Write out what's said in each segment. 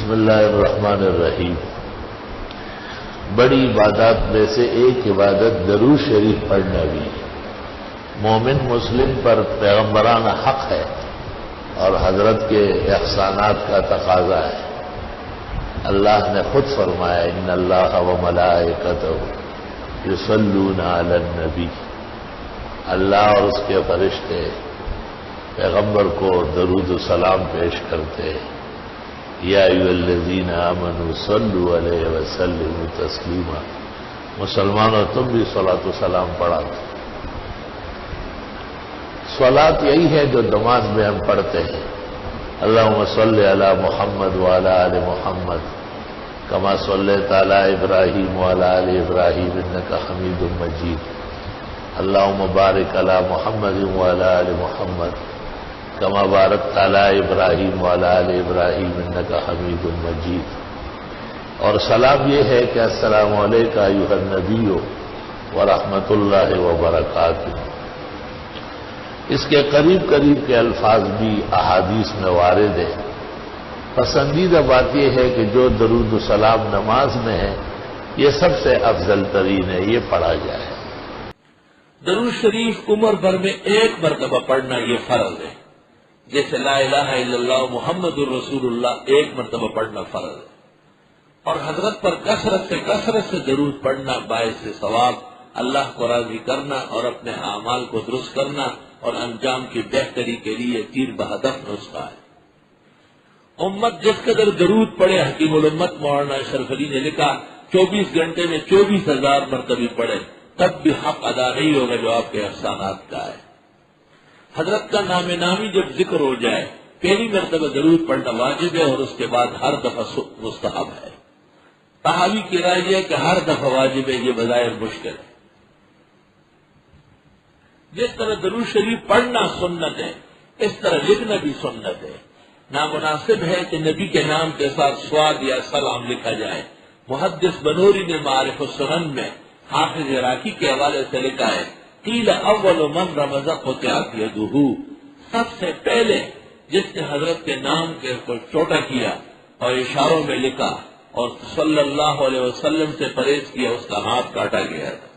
بسم اللہ الرحمن الرحیم۔ بڑی عبادات میں سے ایک عبادت درود شریف پڑھنا بھی مومن مسلم پر پیغمبرانہ حق ہے اور حضرت کے احسانات کا تقاضا ہے۔ اللہ نے خود فرمایا ان اللہ و ملائکتہ یصلون علی النبی، اللہ اور اس کے فرشتے پیغمبر کو درود و سلام پیش کرتے ہیں۔ یا ایھا الذین آمنوا صلوا علیہ وسلموا تسلیما، مسلمانوں تم بھی صلاۃ و سلام پڑھا۔ صلاۃ یہی ہے جو نماز میں ہم پڑھتے ہیں، اللہم صل علی محمد وعلی آل محمد کما صلیت علی ابراہیم وعلی آل ابراہیم انک حمید مجید، اللہم بارک علی محمد وعلی آل محمد کما بارکت علی ابراہیم وعلی آل ابراہیم انک حمید مجید۔ اور سلام یہ ہے کہ السلام علیکم ایھا النبی ورحمۃ اللہ وبرکاتہ۔ اس کے قریب قریب کے الفاظ بھی احادیث میں وارد ہیں۔ پسندیدہ بات یہ ہے کہ جو درود و سلام نماز میں ہے یہ سب سے افضل ترین ہے، یہ پڑھا جائے۔ درود شریف عمر بھر میں ایک مرتبہ پڑھنا یہ فرض ہے، جیسے لا الہ الا اللہ محمد الرسول اللہ ایک مرتبہ پڑھنا فرض ہے۔ اور حضرت پر کثرت سے درود پڑھنا باعث ثواب، اللہ کو راضی کرنا اور اپنے اعمال کو درست کرنا اور انجام کی بہتری کے لیے تیر بہدف نسخہ ہے۔ امت جس قدر درود پڑھے، حکیم الامت مولانا اشرف علی نے لکھا 24 گھنٹے میں 24,000 مرتبہ پڑھے تب بھی حق ادا نہیں ہوگا جو آپ کے احسانات کا ہے۔ حضرت کا نام نامی جب ذکر ہو جائے پہلی مرتبہ درود پڑھنا واجب ہے اور اس کے بعد ہر دفعہ مستحب ہے۔ تحاوی کی رائے یہ ہے کہ ہر دفعہ واجب ہے، یہ بظاہر مشکل ہے۔ جس طرح درود شریف پڑھنا سنت ہے اس طرح لکھنا بھی سنت ہے۔ نامناسب ہے کہ نبی کے نام کے ساتھ سواد یا سلام لکھا جائے۔ محدث بنوری نے معارف السنن میں حافظ عراقی کے حوالے سے لکھا ہے قیل اول من رمز قطعت یدہ، سب سے پہلے جس نے حضرت کے نام کے کو چھوٹا کیا اور اشاروں میں لکھا اور صلی اللہ علیہ وسلم سے پرہیز کیا اس کا ہاتھ کاٹا گیا تھا۔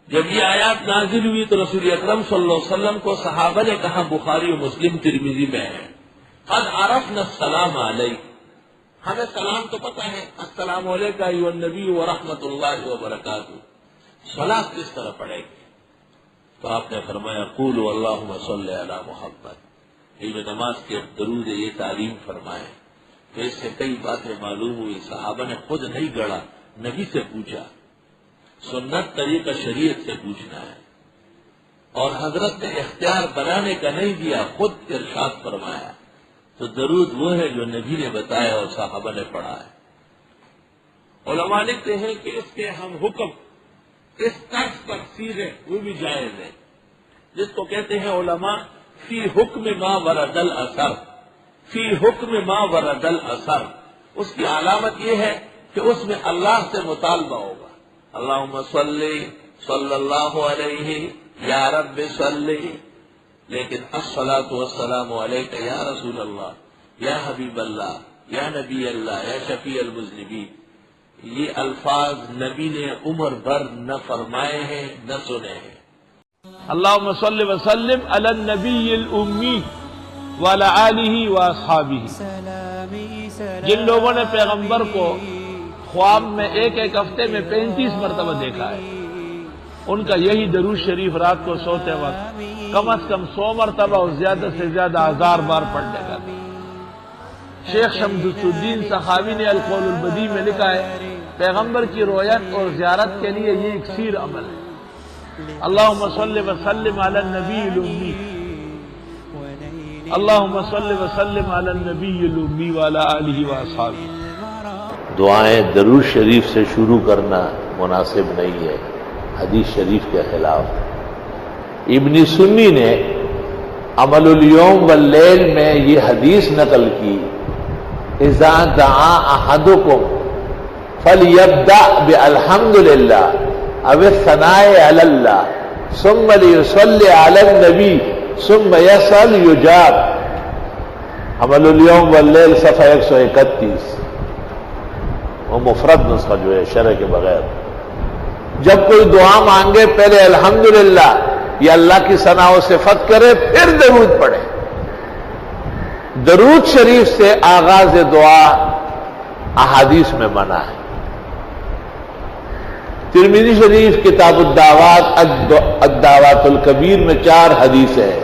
جب یہ آیات نازل ہوئی تو رسول اکرم صلی اللہ علیہ وسلم کو صحابہ نے کہا، بخاری و مسلم ترمذی میں ہے، قد عرفنا السلام علیک، ہمیں سلام تو پتہ ہے، السلام علیکم ایھا النبی ورحمۃ اللہ وبرکاتہ، صلاۃ کس طرح پڑھے گی؟ تو آپ نے فرمایا قولوا اللہم صل علی محمد، یہ نماز کے درود یہ تعلیم فرمائے۔ تو اس سے کئی باتیں معلوم ہوئی، صحابہ نے خود نہیں گڑھا، نبی سے پوچھا، سنت طریقہ شریعت سے پوچھنا ہے، اور حضرت نے اختیار بنانے کا نہیں دیا، خود ارشاد فرمایا۔ تو درود وہ ہے جو نبی نے بتایا اور صحابہ نے پڑھا ہے۔ علماء لکھتے ہیں کہ اس کے ہم حکم اس طرز پر سیدھے وہ بھی جائز ہے، جس کو کہتے ہیں علماء فی حکم ما ورد الاثر، فی حکم ما ورد الاثر، اس کی علامت یہ ہے کہ اس میں اللہ سے مطالبہ ہوگا، اللہم صلی اللہ علیہ یا رب صلی، لیکن الصلاۃ والسلام علیک یا رسول اللہ، یا حبیب اللہ، یا نبی اللہ، یا شفیع المذنبین، یہ الفاظ نبی نے عمر بھر نہ فرمائے ہیں نہ سنے ہیں۔ اللہم صل وسلم علی النبی الامی وعلی آلہ واصحابہ۔ جن لوگوں نے پیغمبر کو خواب میں ایک ہفتے میں 35 مرتبہ دیکھا ہے، ان کا یہی درود شریف رات کو سوتے وقت کم از کم 100 مرتبہ اور زیادہ سے زیادہ 1000 بار پڑھنے کا۔ شیخ شمس الدین سخاوی نے القول البدیع میں لکھا ہے پیغمبر کی رویت اور زیارت کے لیے یہ اکثیر عمل ہے۔ اللہم صل وسلم علی النبی الامی، اللہم صل وسلم علی النبی الامی وعلی آلہ واصحابہ۔ دعائیں درود شریف سے شروع کرنا مناسب نہیں ہے، حدیث شریف کے خلاف۔ ابن سنی نے عمل الیوم واللیل میں یہ حدیث نقل کی، اذا دعا احدکم فلیبدأ بالحمد للہ او الثناء علی اللہ ثم لیصلی علی النبی ثم یسأل یجاب۔ حمل اليوم واللیل صفحہ 131، وہ مفرد نسخہ جو ہے شرح کے بغیر. جب کوئی دعا مانگے پہلے الحمدللہ یا اللہ کی ثنا و صفت کرے، پھر درود پڑھے. درود شریف سے آغاز دعا احادیث میں منع ہے. ترمذی شریف کتاب الدعوات الدعوات الکبیر میں 4 حدیثیں ہیں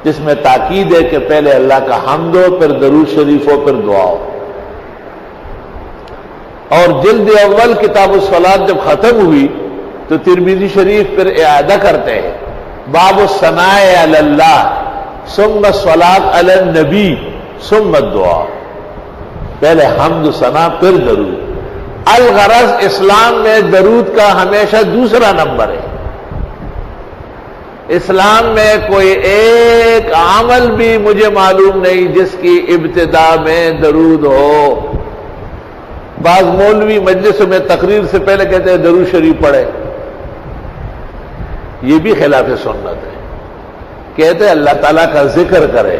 جس میں تاکید ہے کہ پہلے اللہ کا حمد ہو، پھر درود شریف ہو، پھر دعا ہو. اور جلد اول کتاب الصلاۃ جب ختم ہوئی تو ترمذی شریف پھر اعادہ کرتے ہیں، باب الثناء علی اللہ ثم الصلاۃ علی النبی ثم الدعاء. پہلے حمد ثنا پھر درود. الغرض اسلام میں درود کا ہمیشہ دوسرا نمبر ہے. اسلام میں کوئی ایک عمل بھی مجھے معلوم نہیں جس کی ابتدا میں درود ہو. بعض مولوی مجلس میں تقریر سے پہلے کہتے ہیں درود شریف پڑھے، یہ بھی خلاف سنت ہے. کہتے ہیں اللہ تعالیٰ کا ذکر کرے،